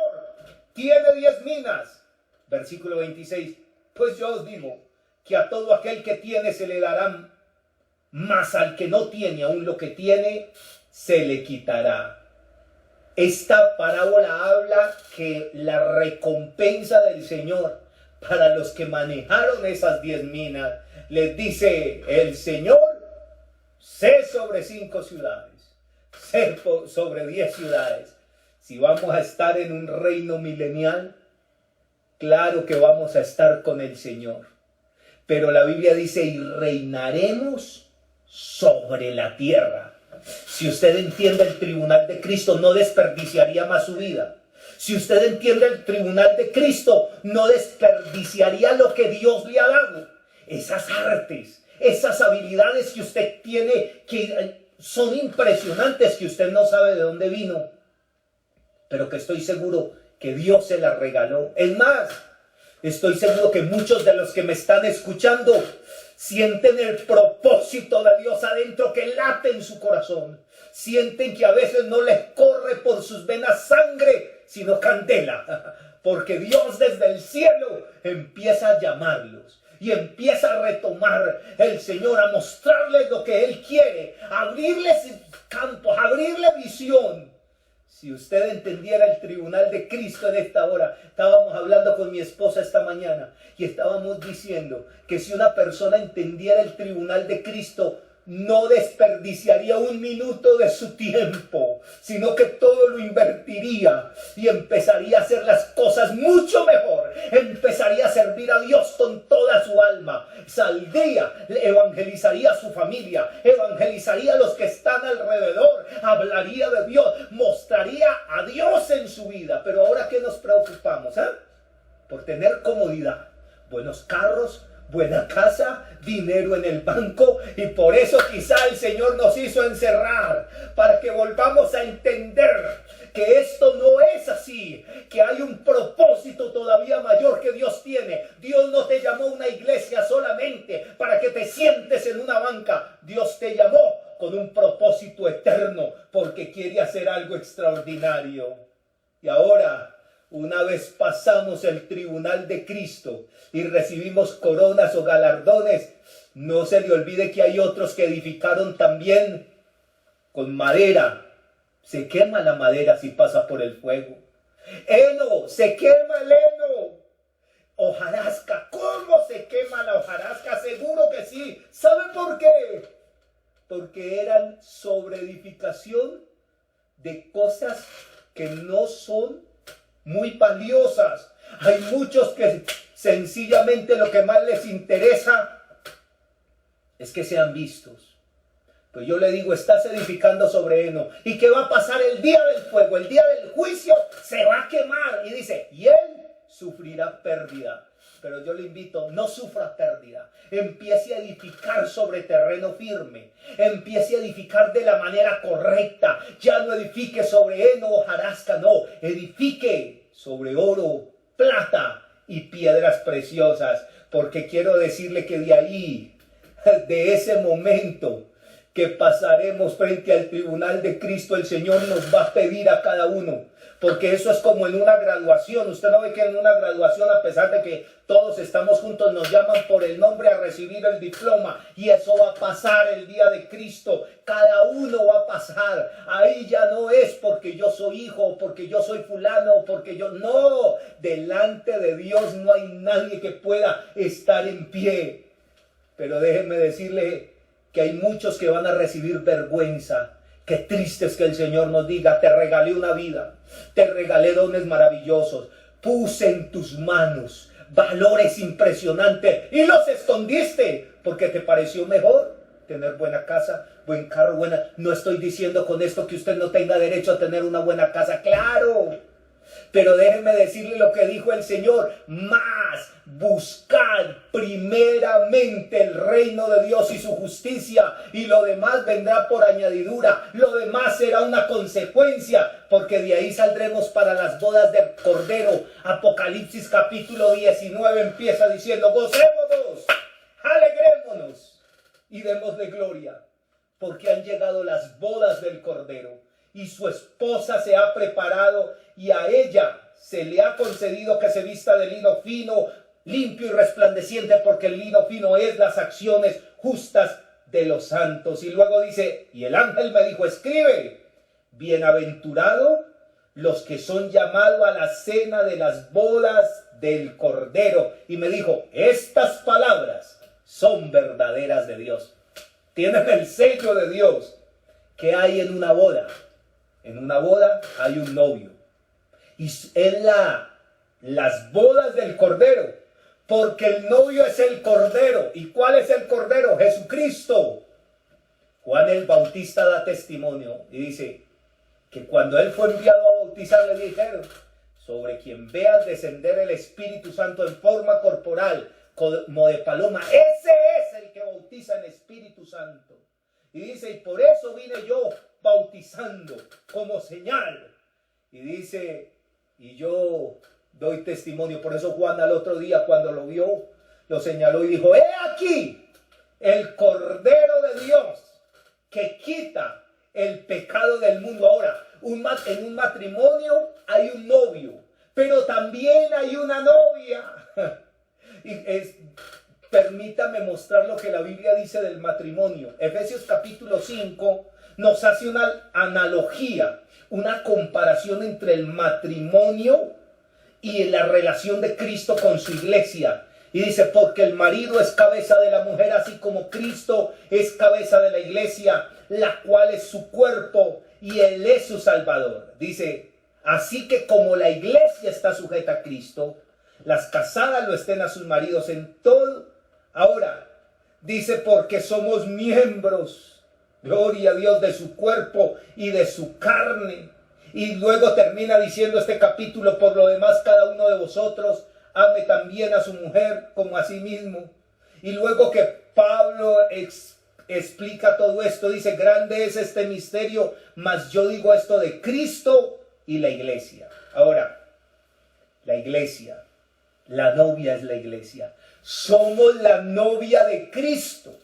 tiene 10 minas. Versículo 26. Pues yo os digo que a todo aquel que tiene se le dará, mas al que no tiene, aún lo que tiene se le quitará. Esta parábola habla que la recompensa del Señor para los que manejaron esas 10 minas, les dice el Señor, sé sobre 5 ciudades, sé sobre 10 ciudades. Si vamos a estar en un reino milenial, claro que vamos a estar con el Señor. Pero la Biblia dice, y reinaremos sobre la tierra. Si usted entiende el tribunal de Cristo, no desperdiciaría más su vida. Si usted entiende el tribunal de Cristo, no desperdiciaría lo que Dios le ha dado. Esas artes, esas habilidades que usted tiene, que son impresionantes, que usted no sabe de dónde vino, pero que estoy seguro que Dios se las regaló. Es más, estoy seguro que muchos de los que me están escuchando sienten el propósito de Dios adentro que late en su corazón. Sienten que a veces no les corre por sus venas sangre, sino candela. Porque Dios desde el cielo empieza a llamarlos. Y empieza a retomar el Señor, a mostrarles lo que Él quiere. A abrirles campos, a abrirle visión. Si usted entendiera el tribunal de Cristo en esta hora, estábamos hablando con mi esposa esta mañana y estábamos diciendo que si una persona entendiera el tribunal de Cristo, no desperdiciaría un minuto de su tiempo, sino que todo lo invertiría y empezaría a hacer las cosas mucho mejor. Empezaría a servir a Dios con toda su alma. Saldría, evangelizaría a su familia, evangelizaría a los que están alrededor, hablaría de Dios, mostraría a Dios en su vida. Pero ahora, ¿qué nos preocupamos? Por tener comodidad, buenos carros, buena casa, dinero en el banco, y por eso quizá el Señor nos hizo encerrar, para que volvamos a entender que esto no es así, que hay un propósito todavía mayor que Dios tiene. Dios no te llamó a una iglesia solamente para que te sientes en una banca. Dios te llamó con un propósito eterno, porque quiere hacer algo extraordinario. Y ahora, una vez pasamos el tribunal de Cristo y recibimos coronas o galardones, no se le olvide que hay otros que edificaron también con madera. Se quema la madera si pasa por el fuego. Heno, se quema el heno. Hojarasca, ¿cómo se quema la hojarasca? Seguro que sí. ¿Sabe por qué? Porque eran sobre edificación de cosas que no son muy valiosas. Hay muchos que sencillamente lo que más les interesa es que sean vistos. Pues yo le digo, estás edificando sobre heno. ¿Y qué va a pasar el día del fuego? El día del juicio se va a quemar. Y dice, y él sufrirá pérdida. Pero yo le invito, no sufra pérdida. Empiece a edificar sobre terreno firme. Empiece a edificar de la manera correcta. Ya no edifique sobre heno o hojarasca, no. Edifique sobre oro, plata y piedras preciosas. Porque quiero decirle que de ahí, de ese momento que pasaremos frente al tribunal de Cristo, el Señor nos va a pedir a cada uno. Porque eso es como en una graduación. Usted no ve que en una graduación, a pesar de que todos estamos juntos, nos llaman por el nombre a recibir el diploma. Y eso va a pasar el día de Cristo. Cada uno va a pasar. Ahí ya no es porque yo soy hijo, o porque yo soy fulano, o porque yo... No, delante de Dios no hay nadie que pueda estar en pie. Pero déjeme decirle que hay muchos que van a recibir vergüenza. Qué triste es que el Señor nos diga, te regalé una vida, te regalé dones maravillosos, puse en tus manos valores impresionantes y los escondiste porque te pareció mejor tener buena casa, buen carro, buena... No estoy diciendo con esto que usted no tenga derecho a tener una buena casa, claro. Pero déjenme decirle lo que dijo el Señor, más buscad primeramente el reino de Dios y su justicia, y lo demás vendrá por añadidura. Lo demás será una consecuencia, porque de ahí saldremos para las bodas del Cordero. Apocalipsis capítulo 19 empieza diciendo, gocémonos, alegrémonos y démosle gloria, porque han llegado las bodas del Cordero. Y su esposa se ha preparado, y a ella se le ha concedido que se vista de lino fino, limpio y resplandeciente, porque el lino fino es las acciones justas de los santos. Y luego dice, y el ángel me dijo, escribe, bienaventurado los que son llamados a la cena de las bodas del Cordero. Y me dijo, estas palabras son verdaderas de Dios. Tienen el sello de Dios. ¿Qué hay en una boda? En una boda hay un novio. Y es las bodas del Cordero. Porque el novio es el Cordero. ¿Y cuál es el Cordero? Jesucristo. Juan el Bautista da testimonio y dice que cuando él fue enviado a bautizar, le dijeron, sobre quien veas descender el Espíritu Santo en forma corporal, como de paloma, ese es el que bautiza en Espíritu Santo. Y dice, y por eso vine yo bautizando como señal. Y dice, y yo doy testimonio. Por eso Juan al otro día, cuando lo vio, lo señaló y dijo, he aquí el Cordero de Dios que quita el pecado del mundo. Ahora, en un matrimonio hay un novio, pero también hay una novia. Permítame mostrar lo que la Biblia dice del matrimonio. Efesios capítulo 5 nos hace una analogía, una comparación entre el matrimonio y la relación de Cristo con su iglesia. Y dice, porque el marido es cabeza de la mujer, así como Cristo es cabeza de la iglesia, la cual es su cuerpo y él es su Salvador. Dice, así que como la iglesia está sujeta a Cristo, las casadas lo estén a sus maridos en todo. Ahora, dice, porque somos miembros, gloria a Dios, de su cuerpo y de su carne. Y luego termina diciendo este capítulo, por lo demás cada uno de vosotros ame también a su mujer como a sí mismo. Y luego que Pablo explica todo esto, dice, grande es este misterio, mas yo digo esto de Cristo y la iglesia. Ahora, la iglesia, la novia es la iglesia. Somos la novia de Cristo.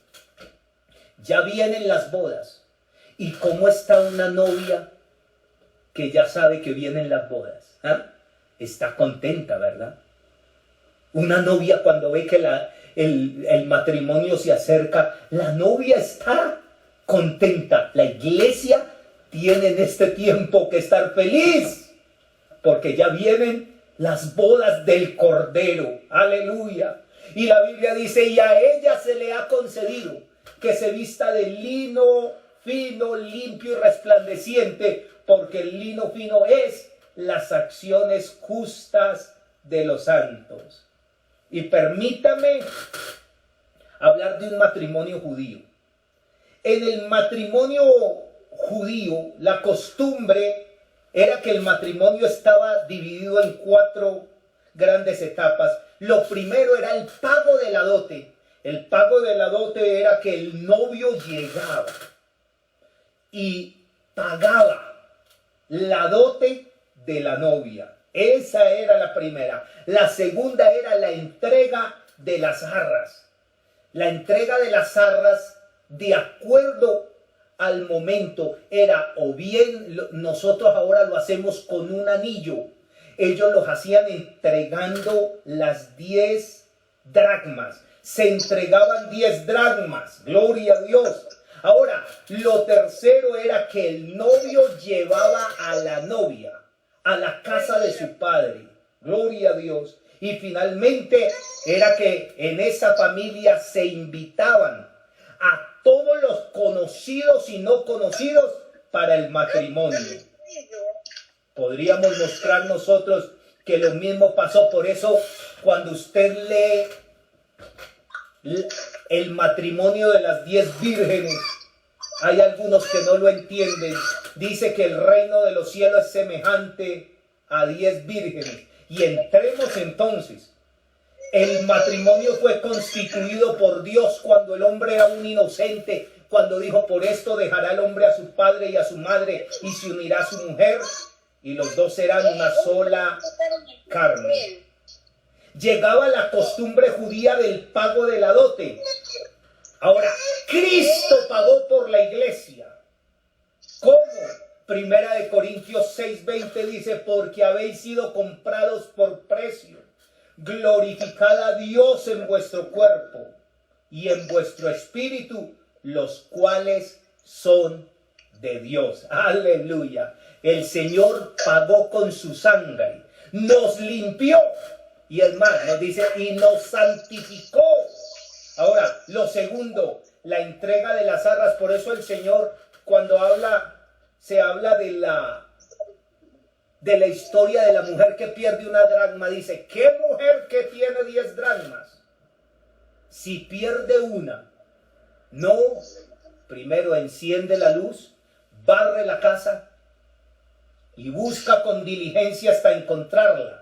Ya vienen las bodas. ¿Y cómo está una novia que ya sabe que vienen las bodas? ¿Ah? Está contenta, ¿verdad? Una novia cuando ve que el matrimonio se acerca, la novia está contenta. La iglesia tiene en este tiempo que estar feliz, porque ya vienen las bodas del Cordero. Aleluya. Y la Biblia dice, y a ella se le ha concedido que se vista de lino fino, limpio y resplandeciente, porque el lino fino es las acciones justas de los santos. Y permítame hablar de un matrimonio judío. En el matrimonio judío, la costumbre era que el matrimonio estaba dividido en 4 grandes etapas. Lo primero era el pago de la dote. El pago de la dote era que el novio llegaba y pagaba la dote de la novia. Esa era la primera. La segunda era la entrega de las arras. La entrega de las arras, de acuerdo al momento, era o bien nosotros ahora lo hacemos con un anillo. Ellos los hacían entregando las 10 dracmas. Se entregaban 10 dracmas. Gloria a Dios. Ahora, lo tercero era que el novio llevaba a la novia a la casa de su padre. Gloria a Dios. Y finalmente era que en esa familia se invitaban a todos los conocidos y no conocidos para el matrimonio. Podríamos mostrar nosotros que lo mismo pasó. Por eso, cuando usted lee el matrimonio de las 10 vírgenes, hay algunos que no lo entienden. Dice que el reino de los cielos es semejante a 10 vírgenes. Y entremos entonces. El matrimonio fue constituido por Dios cuando el hombre era un inocente. Cuando dijo, por esto dejará el hombre a su padre y a su madre y se unirá a su mujer. Y los dos serán una sola carne. Llegaba la costumbre judía del pago de la dote. Ahora, Cristo pagó por la iglesia. ¿Cómo? Primera de Corintios 6:20 dice, porque habéis sido comprados por precio. Glorificad a Dios en vuestro cuerpo y en vuestro espíritu, los cuales son de Dios. Aleluya. El Señor pagó con su sangre. Nos limpió. Y es más, nos dice, y nos santificó. Ahora, lo segundo, la entrega de las arras. Por eso el Señor, cuando se habla de la historia de la mujer que pierde una dracma, dice, ¿qué mujer que tiene 10 dracmas? Si pierde una, no, primero enciende la luz, barre la casa y busca con diligencia hasta encontrarla.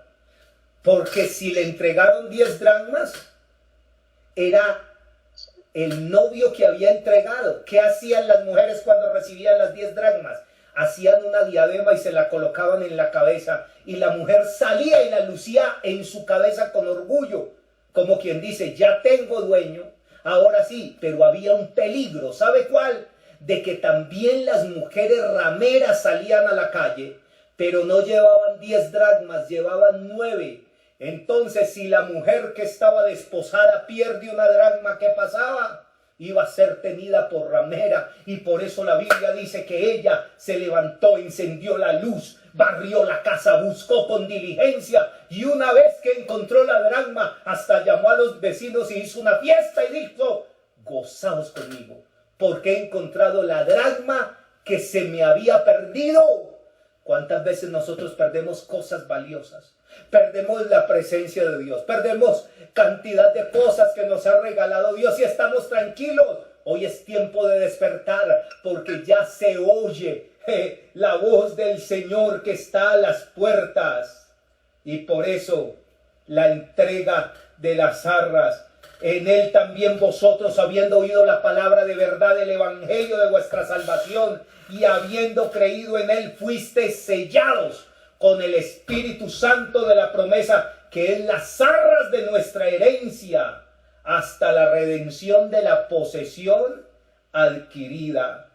Porque si le entregaron 10 dracmas, era el novio que había entregado. ¿Qué hacían las mujeres cuando recibían las 10 dracmas? Hacían una diadema y se la colocaban en la cabeza. Y la mujer salía y la lucía en su cabeza con orgullo. Como quien dice, ya tengo dueño, ahora sí. Pero había un peligro. ¿Sabe cuál? De que también las mujeres rameras salían a la calle, pero no llevaban 10 dracmas, llevaban 9. Entonces, si la mujer que estaba desposada pierde una dracma, ¿qué pasaba? Iba a ser tenida por ramera. Y por eso la Biblia dice que ella se levantó, encendió la luz, barrió la casa, buscó con diligencia, y una vez que encontró la dracma, hasta llamó a los vecinos y hizo una fiesta y dijo: gozaos conmigo, porque he encontrado la dracma que se me había perdido. ¿Cuántas veces nosotros perdemos cosas valiosas? Perdemos la presencia de Dios, perdemos cantidad de cosas que nos ha regalado Dios y estamos tranquilos. Hoy es tiempo de despertar, porque ya se oye la voz del Señor que está a las puertas. Y por eso la entrega de las arras. En él también vosotros, habiendo oído la palabra de verdad del evangelio de vuestra salvación, y habiendo creído en él, fuisteis sellados con el Espíritu Santo de la promesa, que es las arras de nuestra herencia, hasta la redención de la posesión adquirida.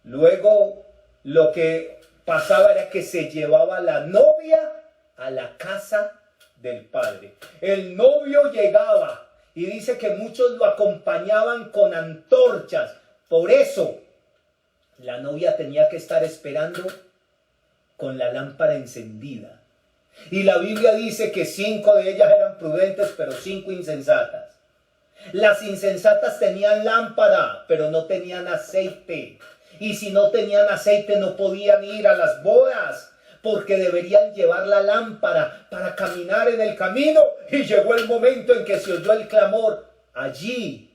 Luego, lo que pasaba era que se llevaba la novia a la casa del padre. El novio llegaba, y dice que muchos lo acompañaban con antorchas. Por eso la novia tenía que estar esperando con la lámpara encendida. Y la Biblia dice que 5 de ellas eran prudentes, pero 5 insensatas. Las insensatas tenían lámpara, pero no tenían aceite. Y si no tenían aceite, no podían ir a las bodas, porque deberían llevar la lámpara para caminar en el camino. Y llegó el momento en que se oyó el clamor: allí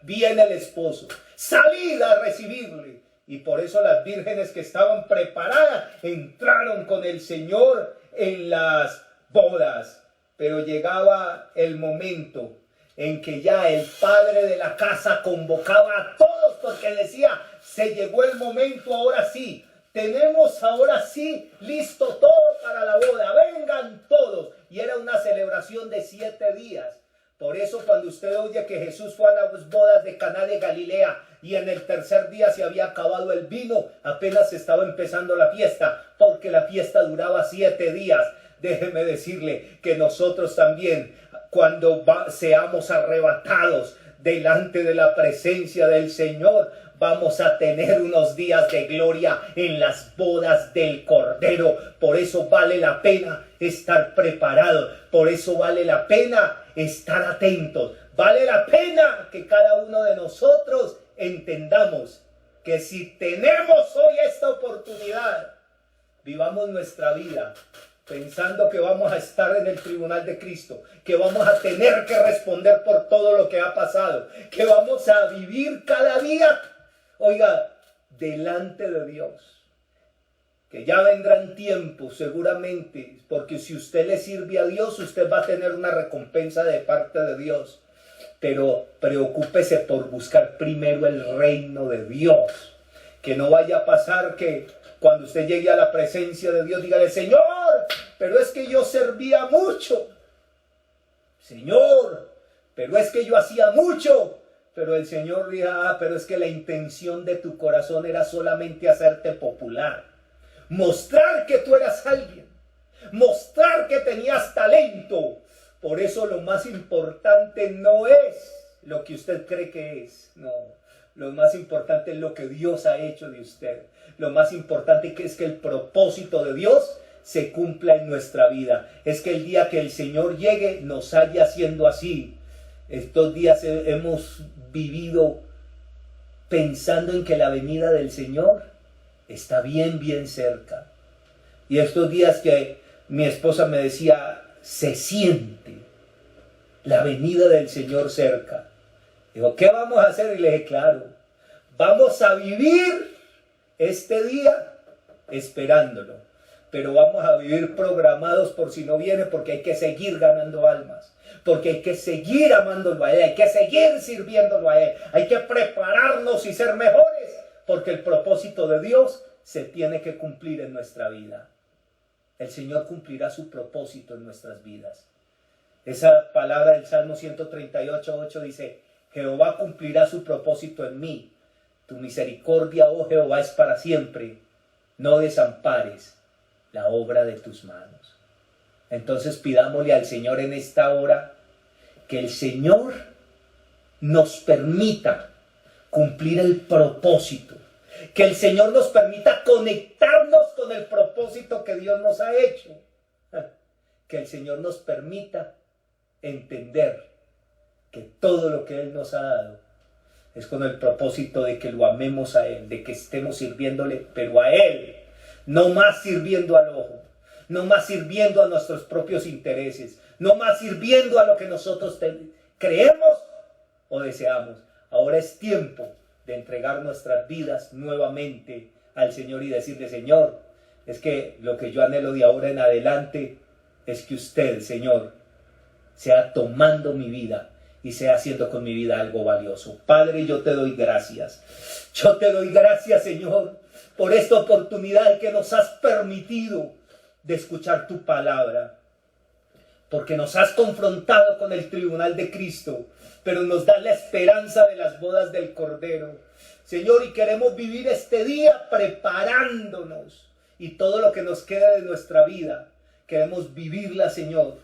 viene el esposo, salid a recibirle. Y por eso las vírgenes que estaban preparadas entraron con el Señor en las bodas. Pero llegaba el momento en que ya el padre de la casa convocaba a todos, porque decía: se llegó el momento, ahora sí, tenemos ahora sí listo todo para la boda, vengan todos. Y era una celebración de 7 días. Por eso cuando usted oye que Jesús fue a las bodas de Caná de Galilea y en el tercer día se había acabado el vino, apenas estaba empezando la fiesta, porque la fiesta duraba 7 días. Déjeme decirle que nosotros también, cuando seamos arrebatados delante de la presencia del Señor, vamos a tener unos días de gloria en las bodas del Cordero. Por eso vale la pena estar preparado. Por eso vale la pena estar atentos. Vale la pena que cada uno de nosotros entendamos que si tenemos hoy esta oportunidad, vivamos nuestra vida pensando que vamos a estar en el tribunal de Cristo, que vamos a tener que responder por todo lo que ha pasado, que vamos a vivir cada día, oiga, delante de Dios. Que ya vendrán tiempos seguramente, porque si usted le sirve a Dios, usted va a tener una recompensa de parte de Dios. Pero preocúpese por buscar primero el reino de Dios. Que no vaya a pasar que cuando usted llegue a la presencia de Dios, dígale: Señor, pero es que yo servía mucho. Señor, pero es que yo hacía mucho. Pero el Señor dirá: pero es que la intención de tu corazón era solamente hacerte popular. Mostrar que tú eras alguien. Mostrar que tenías talento. Por eso lo más importante no es lo que usted cree que es. No. Lo más importante es lo que Dios ha hecho de usted. Lo más importante es que el propósito de Dios se cumpla en nuestra vida. Es que el día que el Señor llegue nos haya siendo así. Estos días hemos vivido pensando en que la venida del Señor está bien cerca. Y estos días que mi esposa me decía: se siente la venida del Señor cerca. Digo: ¿qué vamos a hacer? Y le dije: claro, vamos a vivir este día esperándolo, pero vamos a vivir programados por si no viene, porque hay que seguir ganando almas, porque hay que seguir amándolo a Él, hay que seguir sirviéndolo a Él, hay que prepararnos y ser mejores, porque el propósito de Dios se tiene que cumplir en nuestra vida. El Señor cumplirá su propósito en nuestras vidas. Esa palabra del Salmo 138:8 dice: Jehová cumplirá su propósito en mí. Tu misericordia, oh Jehová, es para siempre. No desampares la obra de tus manos. Entonces pidámosle al Señor en esta hora que el Señor nos permita cumplir el propósito, Que el Señor nos permita conectarnos con el propósito que Dios nos ha hecho. Que el Señor nos permita entender que todo lo que Él nos ha dado es con el propósito de que lo amemos a Él, de que estemos sirviéndole, pero a Él, no más sirviendo al ojo, no más sirviendo a nuestros propios intereses, no más sirviendo a lo que nosotros creemos o deseamos. Ahora es tiempo de entregar nuestras vidas nuevamente al Señor y decirle: Señor, es que lo que yo anhelo de ahora en adelante es que usted, Señor, sea tomando mi vida y sea haciendo con mi vida algo valioso. Padre, yo te doy gracias. Yo te doy gracias, Señor, por esta oportunidad que nos has permitido de escuchar tu palabra. Porque nos has confrontado con el tribunal de Cristo, pero nos das la esperanza de las bodas del Cordero. Señor, y queremos vivir este día preparándonos. Y todo lo que nos queda de nuestra vida, queremos vivirla, Señor,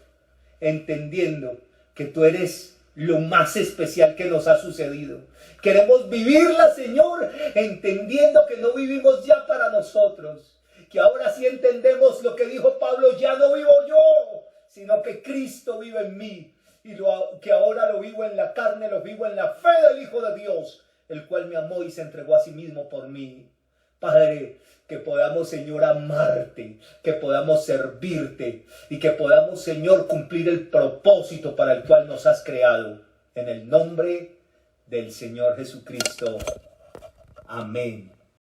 entendiendo que tú eres lo más especial que nos ha sucedido. Queremos vivirla, Señor, entendiendo que no vivimos ya para nosotros. Que ahora sí entendemos lo que dijo Pablo: ya no vivo yo, sino que Cristo vive en mí. Y que ahora lo vivo en la carne, lo vivo en la fe del Hijo de Dios, el cual me amó y se entregó a sí mismo por mí. Padre, que podamos, Señor, amarte, que podamos servirte y que podamos, Señor, cumplir el propósito para el cual nos has creado. En el nombre del Señor Jesucristo. Amén.